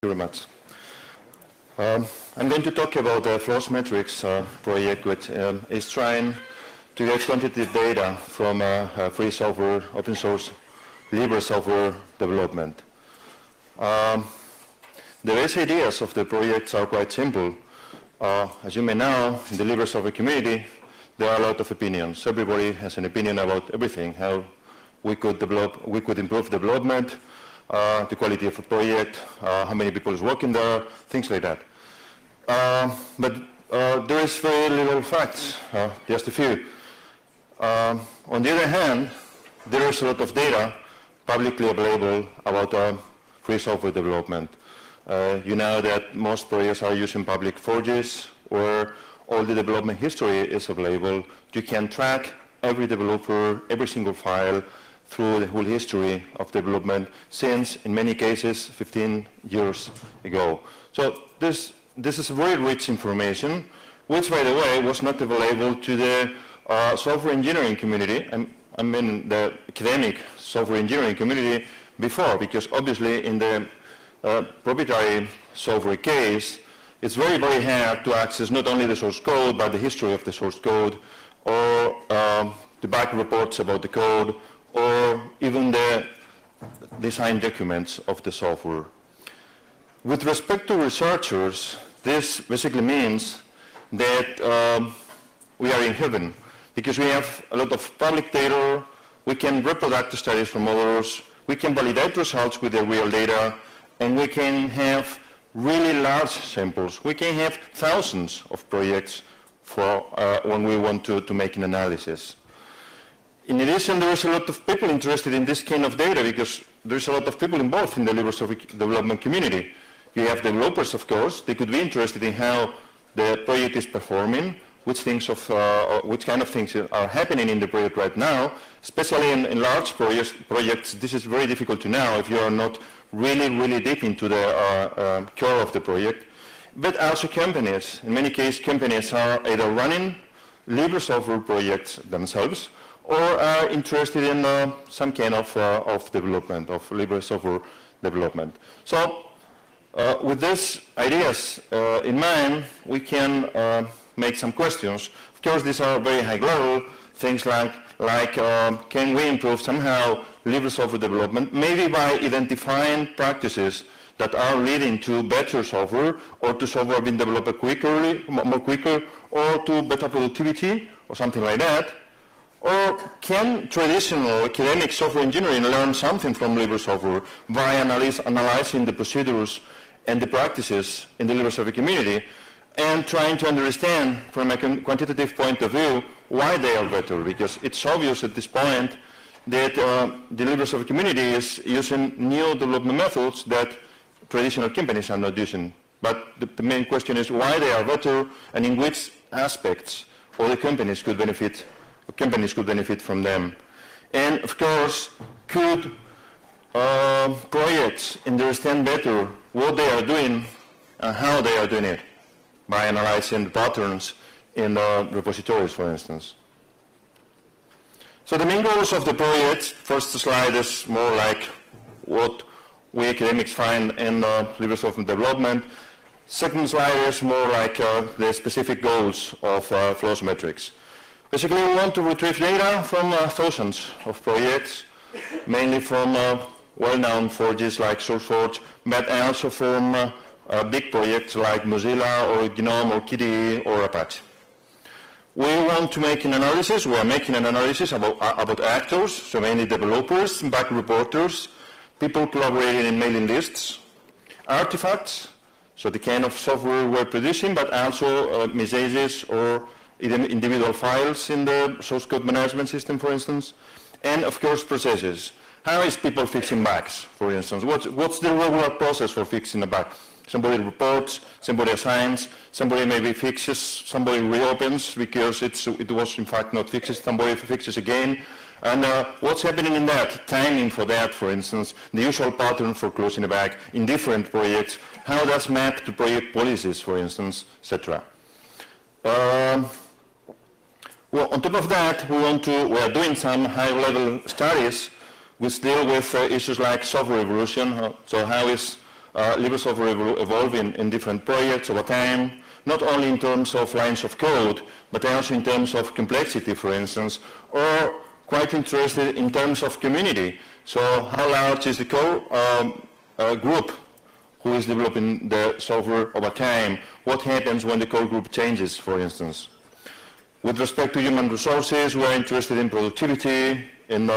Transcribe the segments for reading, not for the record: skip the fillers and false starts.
very much. I'm going to talk about the FLOSSMetrics project, which is trying to get quantitative data from free software, open source, libre software development. The basic ideas of the projects are quite simple. As you may know, in the libre software community, there are a lot of opinions. Everybody has an opinion about everything, how we could improve development, the quality of a project, how many people is working there, things like that. But there is very little facts, just a few. On the other hand, there is a lot of data publicly available about free software development. You know that most projects are using public forges, where all the development history is available. You can track every developer, every single file, through the whole history of development since, in many cases, 15 years ago. So this is very rich information, which, by the way, was not available to the software engineering community, I mean the academic software engineering community before, because obviously in the proprietary software case, it's very, very hard to access not only the source code, but the history of the source code, or the back reports about the code, or even the design documents of the software. With respect to researchers, this basically means that we are in heaven, because we have a lot of public data, we can reproduce the studies from others, we can validate results with the real data, and we can have really large samples. We can have thousands of projects for when we want to make an analysis. In addition, there is a lot of people interested in this kind of data because there's a lot of people involved in the libre software development community. You have developers, of course. They could be interested in how the project is performing, which kind of things are happening in the project right now. Especially in large projects, this is very difficult to know if you are not really, really deep into the core of the project. But also companies. In many cases, companies are either running libre software projects themselves, or are interested in some kind of development, of libre software development. So with these ideas in mind, we can make some questions. Of course, these are very high level, things like can we improve somehow libre software development, maybe by identifying practices that are leading to better software, or to software being developed more quicker, or to better productivity, or something like that. Or can traditional academic software engineering learn something from libre software by analyzing the procedures and the practices in the libre software community, and trying to understand from a quantitative point of view why they are better? Because it's obvious at this point that the libre software community is using new development methods that traditional companies are not using. But the main question is why they are better, and in which aspects other companies could benefit from them. And of course, could projects understand better what they are doing and how they are doing it by analyzing the patterns in the repositories, for instance. So the main goals of the project, first slide is more like what we academics find in libre software development. Second slide is more like the specific goals of FLOSSMetrics. Basically, we want to retrieve data from thousands of projects, mainly from well-known forges like SourceForge, but also from big projects like Mozilla or GNOME or KDE or Apache. We want to make an analysis. We are making an analysis about actors, so mainly developers, bug reporters, people collaborating in mailing lists, artifacts, so the kind of software we're producing, but also messages or individual files in the source code management system, for instance, and of course processes. How is people fixing bugs, for instance? What's the regular process for fixing a bug? Somebody reports, somebody assigns, somebody maybe fixes, somebody reopens because it was in fact not fixed, somebody fixes again. And what's happening in that? Timing for that, for instance, the usual pattern for closing a bug in different projects, how that's mapped to project policies, for instance, etc. Well, on top of that, we are doing some high-level studies which deal with issues like software evolution. So how is LibreSoftware evolving in different projects over time, not only in terms of lines of code, but also in terms of complexity, for instance, or quite interested in terms of community. So how large is the core group who is developing the software over time? What happens when the core group changes, for instance? With respect to human resources, we're interested in productivity, in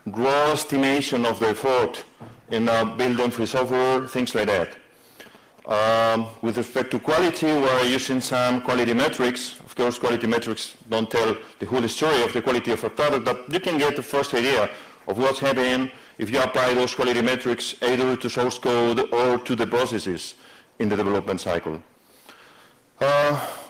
raw estimation of the effort in building free software, things like that. With respect to quality, we're using some quality metrics. Of course, quality metrics don't tell the whole story of the quality of a product, but you can get the first idea of what's happening if you apply those quality metrics either to source code or to the processes in the development cycle.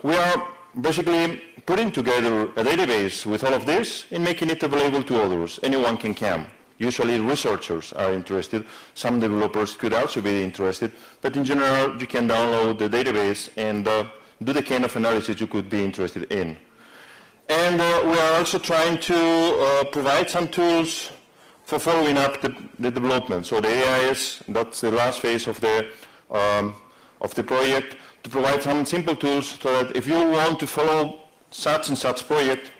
We are basically putting together a database with all of this and making it available to others. Anyone can come. Usually researchers are interested. Some developers could also be interested. But in general, you can download the database and do the kind of analysis you could be interested in. And we are also trying to provide some tools for following up the development. So the AIS, that's the last phase of the project, to provide some simple tools so that if you want to follow such and such project,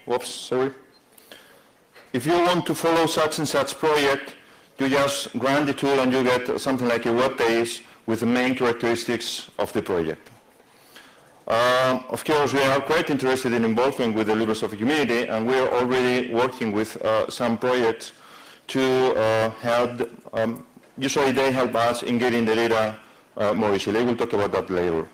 if you want to follow such and such project, you just run the tool and you get something like a web page with the main characteristics of the project. Of course, we are quite interested in involving with the LibreSoftware community, and we are already working with some projects to help, usually they help us in getting the data more easily. We'll talk about that later.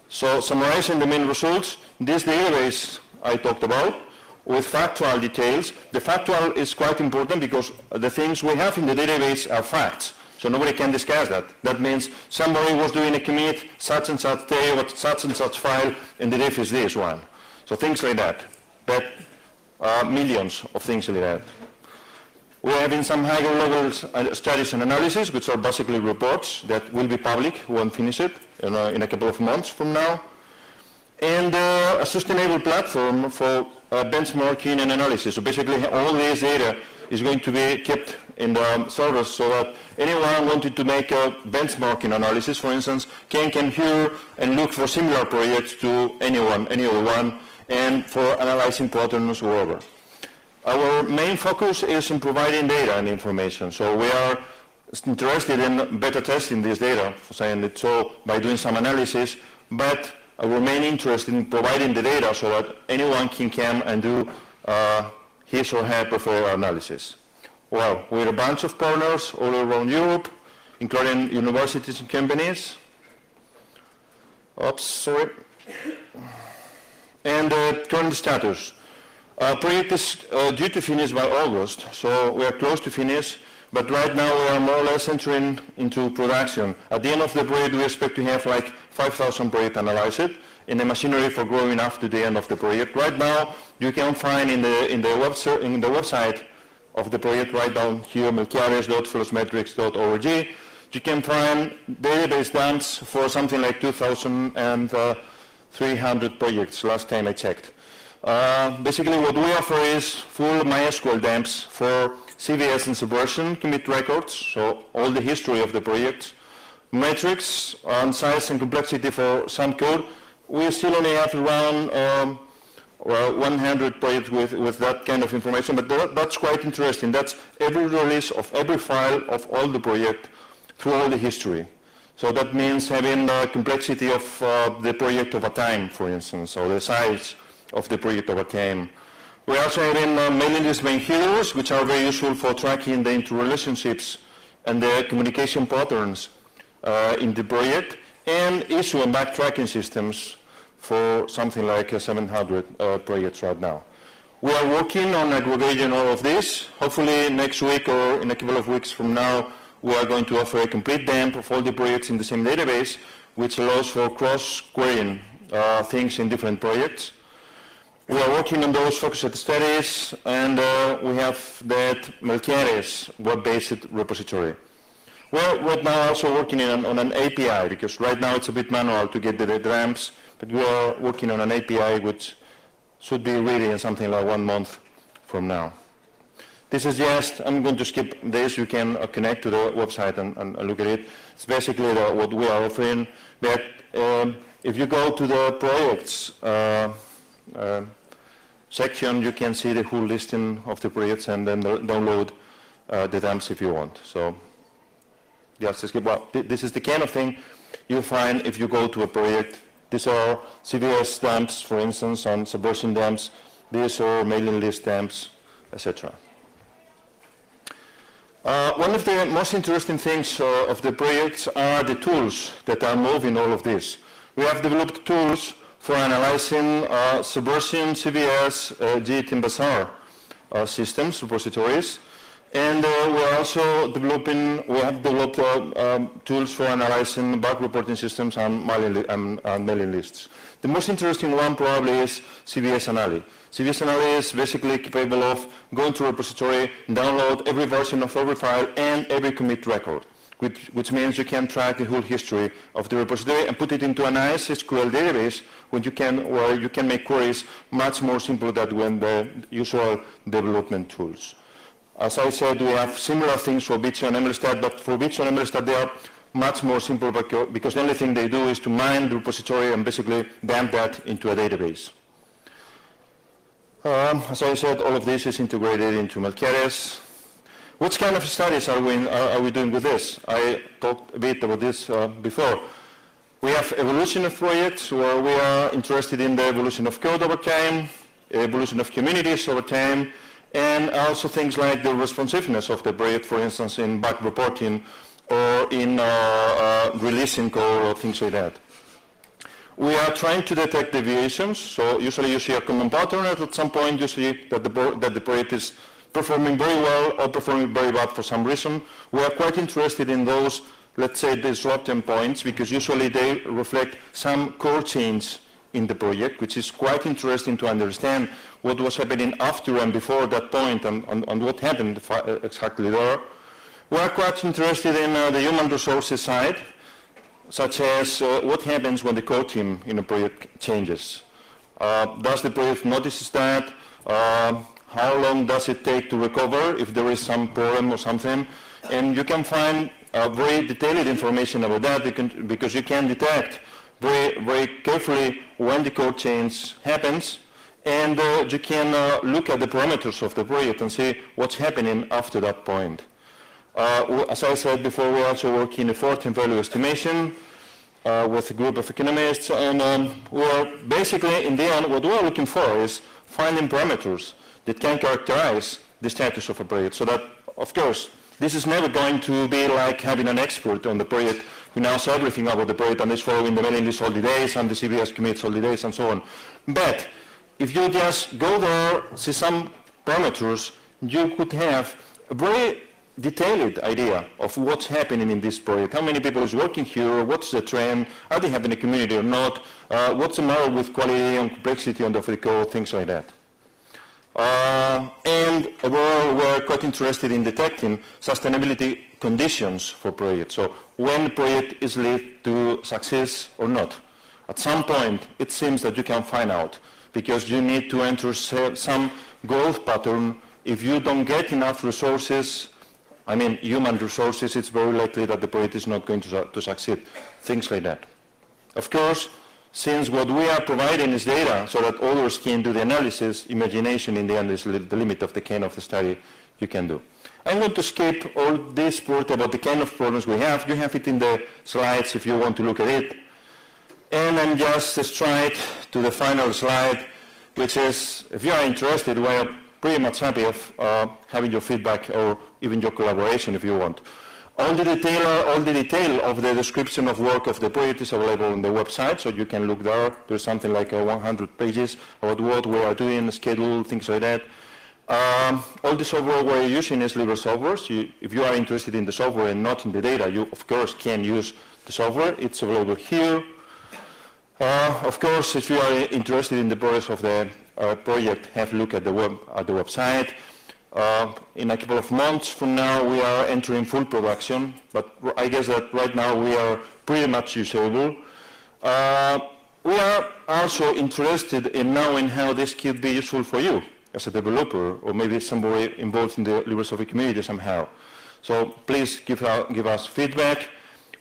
So summarizing the main results, this database I talked about with factual details. The factual is quite important because the things we have in the database are facts. So nobody can discuss that. That means somebody was doing a commit, such and such day, with such and such file, and the diff is this one. So things like that. But millions of things like that. We are having some higher level studies and analysis, which are basically reports that will be public when finished in a couple of months from now. And a sustainable platform for benchmarking and analysis. So basically all this data is going to be kept in the servers so that anyone wanted to make a benchmarking analysis, for instance, can come here and look for similar projects to any other one, and for analyzing patterns wherever. Our main focus is in providing data and information. So we are interested in beta testing this data, saying it so by doing some analysis, but our main interest in providing the data so that anyone can come and do his or her preferred analysis. Well, we're a bunch of partners all around Europe, including universities and companies. Oops, sorry. And current status. Project is due to finish by August, so we are close to finish, but right now we are more or less entering into production. At the end of the project, we expect to have like 5,000 projects analyzed in the machinery for growing after the end of the project. Right now, you can find in the website of the project right down here, melquiades.flossmetrics.org, you can find database dumps for something like 2,300 projects last time I checked. Basically what we offer is full MySQL dumps for CVS and Subversion commit records, so all the history of the project, metrics on size and complexity for some code. We still only have around 100 projects with that kind of information, but that's quite interesting. That's every release of every file of all the project through all the history. So that means having the complexity of the project over time, for instance, or the size of the project over time. We're also having mailing list main heroes, which are very useful for tracking the interrelationships and the communication patterns in the project, and issue and backtracking systems for something like 700 projects right now. We are working on aggregating all of this. Hopefully next week or in a couple of weeks from now, we are going to offer a complete dump of all the projects in the same database, which allows for cross-querying things in different projects. We are working on those focused studies, and we have that Melquiades web-based repository. We're right now also working on an API, because right now it's a bit manual to get the dumps, but we are working on an API which should be ready in something like 1 month from now. This is just, I'm going to skip this, you can connect to the website and look at it. It's basically what we are offering, but if you go to the projects section, you can see the whole listing of the projects and then download the dumps if you want. So just skip, well, this is the kind of thing you find if you go to a project. These are CVS dumps, for instance, on subversion dumps. These are mailing list dumps, etc. One of the most interesting things of the projects are the tools that are moving all of this. We have developed tools for analyzing subversion, CVS, JIT, and Bazaar systems, repositories. And we have developed tools for analyzing bug reporting systems and mailing lists. The most interesting one probably is CVS Analy. CVS Analy is basically capable of going to a repository, download every version of every file and every commit record, which means you can track the whole history of the repository and put it into a nice SQL database where you can make queries much more simple than when the usual development tools. As I said, we have similar things for Bitso and Emelstat, but for Bitso and Emelstat they are much more simple because the only thing they do is to mine the repository and basically dump that into a database. As I said, all of this is integrated into Melquiades. What kind of studies are we doing with this? I talked a bit about this before. We have evolution of projects where we are interested in the evolution of code over time, evolution of communities over time, and also things like the responsiveness of the project, for instance, in bug reporting or in releasing code or things like that. We are trying to detect deviations, so usually you see a common pattern, and at some point you see that the project is performing very well or performing very bad for some reason. We are quite interested in those, let's say, disrupting points, because usually they reflect some core change in the project, which is quite interesting to understand what was happening after and before that point and what happened exactly there. We are quite interested in the human resources side, such as what happens when the core team in a project changes. Does the project notice that? How long does it take to recover if there is some problem or something? And you can find very detailed information about that because you can detect very, very carefully when the code change happens, and you can look at the parameters of the project and see what's happening after that point. As I said before, we also work in effort and value estimation with a group of economists, and we are basically, in the end, what we are looking for is finding parameters that can characterize the status of a project, so that, of course, this is never going to be like having an expert on the project who knows everything about the project and is following the mailing list all the days and the CVS commits all the days and so on. But if you just go there, see some parameters, you could have a very detailed idea of what's happening in this project, how many people is working here, what's the trend, are they having a community or not, what's the matter with quality and complexity of the code, things like that. And overall, we're quite interested in detecting sustainability conditions for projects. So when the project is led to success or not. At some point, it seems that you can find out, because you need to enter some growth pattern. If you don't get enough resources, I mean human resources, it's very likely that the project is not going to succeed. Things like that. Of course, since what we are providing is data so that others can do the analysis, imagination in the end is the limit of the kind of study you can do. I'm going to skip all this part about the kind of problems we have. You have it in the slides if you want to look at it. And I'm just straight to the final slide, which is, if you are interested, we are pretty much happy of having your feedback or even your collaboration if you want. All the detail of the description of work of the project is available on the website, so you can look there. There's something like 100 pages about what we are doing, schedule, things like that. All the software we're using is LibreSoftware. If you are interested in the software and not in the data, you of course can use the software. It's available here. Of course, if you are interested in the progress of the project, have a look at the website. In a couple of months from now, we are entering full production, but I guess that right now we are pretty much usable. We are also interested in knowing how this could be useful for you. as a developer, or maybe somebody involved in the LibreSoftware community somehow. So please give us feedback.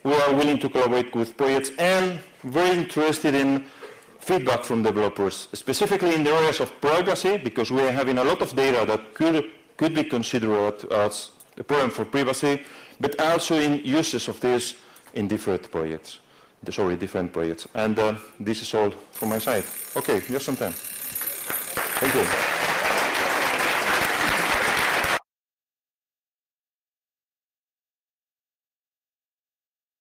We are willing to collaborate with projects and very interested in feedback from developers, specifically in the areas of privacy, because we are having a lot of data that could be considered as a problem for privacy, but also in uses of this in different projects. Different projects. And this is all from my side. Okay, just some time. Thank you.